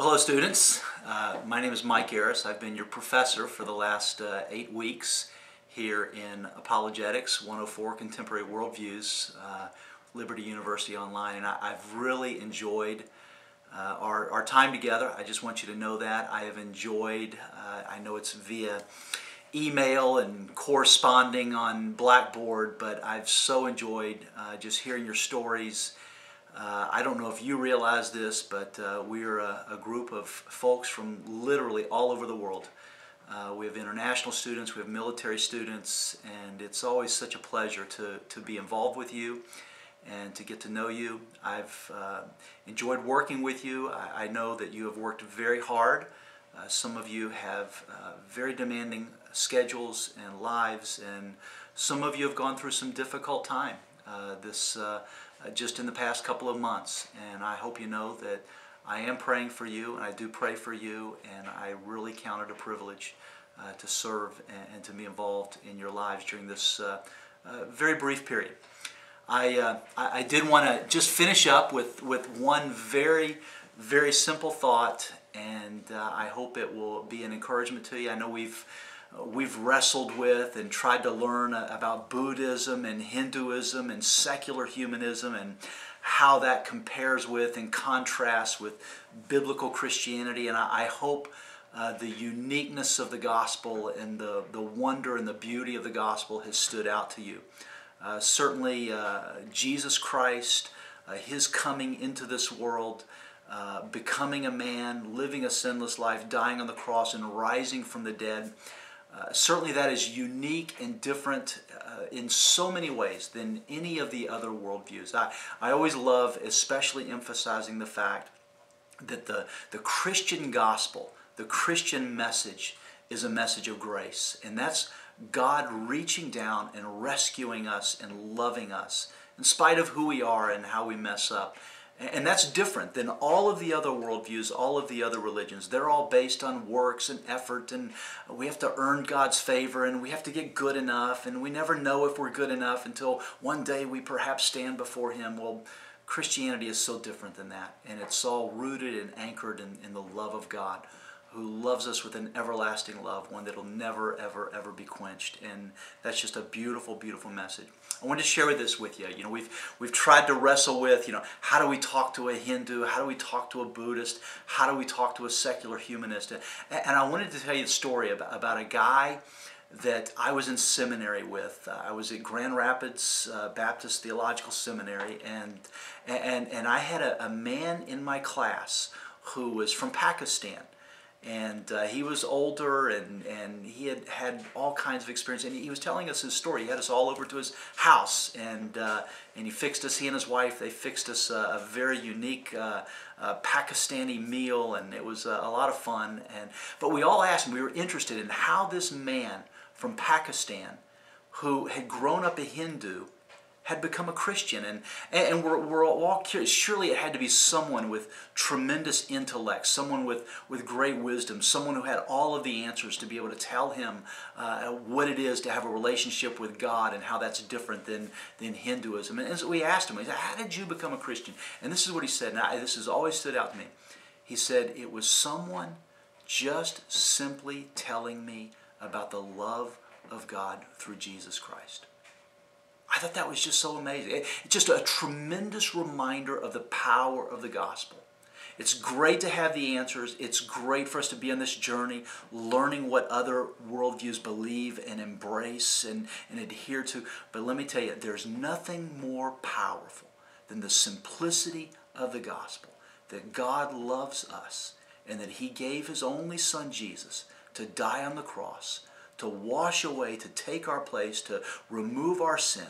Well, hello students. My name is Mike Eiras. I've been your professor for the last 8 weeks here in Apologetics, 104 Contemporary Worldviews, Liberty University Online, and I've really enjoyed our time together. I just want you to know that. I have enjoyed, I know it's via email and corresponding on Blackboard, but I've so enjoyed just hearing your stories. I don't know if you realize this, but we're a group of folks from literally all over the world. We have international students, we have military students, and it's always such a pleasure to be involved with you and to get to know you. I've enjoyed working with you. I know that you have worked very hard. Some of you have very demanding schedules and lives, and some of you have gone through some difficult time just in the past couple of months. And I hope you know that I am praying for you, and I do pray for you, and I really count it a privilege to serve and to be involved in your lives during this very brief period. I did want to just finish up with one very, very simple thought, and I hope it will be an encouragement to you. I know we've wrestled with and tried to learn about Buddhism and Hinduism and secular humanism and how that compares with and contrasts with biblical Christianity, and I hope the uniqueness of the gospel and the wonder and the beauty of the gospel has stood out to you. Certainly Jesus Christ, His coming into this world, becoming a man, living a sinless life, dying on the cross and rising from the dead, certainly that is unique and different in so many ways than any of the other worldviews. I always love especially emphasizing the fact that the Christian gospel, the Christian message, is a message of grace. And that's God reaching down and rescuing us and loving us in spite of who we are and how we mess up. And that's different than all of the other worldviews, all of the other religions. They're all based on works and effort, and we have to earn God's favor, and we have to get good enough, and we never know if we're good enough until one day we perhaps stand before Him. Well, Christianity is so different than that, and it's all rooted and anchored in the love of God, who loves us with an everlasting love, one that will never, ever, ever be quenched. And that's just a beautiful, beautiful message. I want to share this with you. You know, we've tried to wrestle with, how do we talk to a Hindu? How do we talk to a Buddhist? How do we talk to a secular humanist? And I wanted to tell you a story about a guy that I was in seminary with. I was at Grand Rapids Baptist Theological Seminary, and I had a man in my class who was from Pakistan. And he was older, and he had all kinds of experience, and he was telling us his story. He had us all over to his house, and he fixed us, he and his wife, they fixed us a very unique Pakistani meal, and it was a lot of fun. But we all asked him, we were interested in how this man from Pakistan, who had grown up a Hindu, had become a Christian, and we're all curious. Surely it had to be someone with tremendous intellect, someone with great wisdom, someone who had all of the answers to be able to tell him what it is to have a relationship with God and how that's different than Hinduism. And so we asked him, he said, how did you become a Christian? And this is what he said, and this has always stood out to me. He said, it was someone just simply telling me about the love of God through Jesus Christ. I thought that was just so amazing. It's just a tremendous reminder of the power of the gospel. It's great to have the answers. It's great for us to be on this journey, learning what other worldviews believe and embrace and adhere to. But let me tell you, there's nothing more powerful than the simplicity of the gospel, that God loves us and that He gave His only Son, Jesus, to die on the cross, to wash away, to take our place, to remove our sin,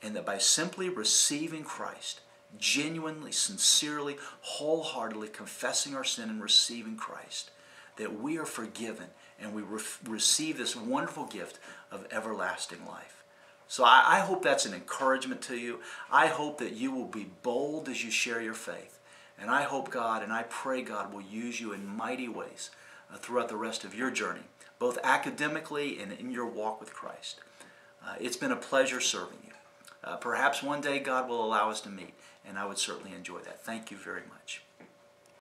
and that by simply receiving Christ, genuinely, sincerely, wholeheartedly confessing our sin and receiving Christ, that we are forgiven and we receive this wonderful gift of everlasting life. So I hope that's an encouragement to you. I hope that you will be bold as you share your faith. And I hope God, and I pray God will use you in mighty ways throughout the rest of your journey, both academically and in your walk with Christ. It's been a pleasure serving you. Perhaps one day God will allow us to meet, and I would certainly enjoy that. Thank you very much.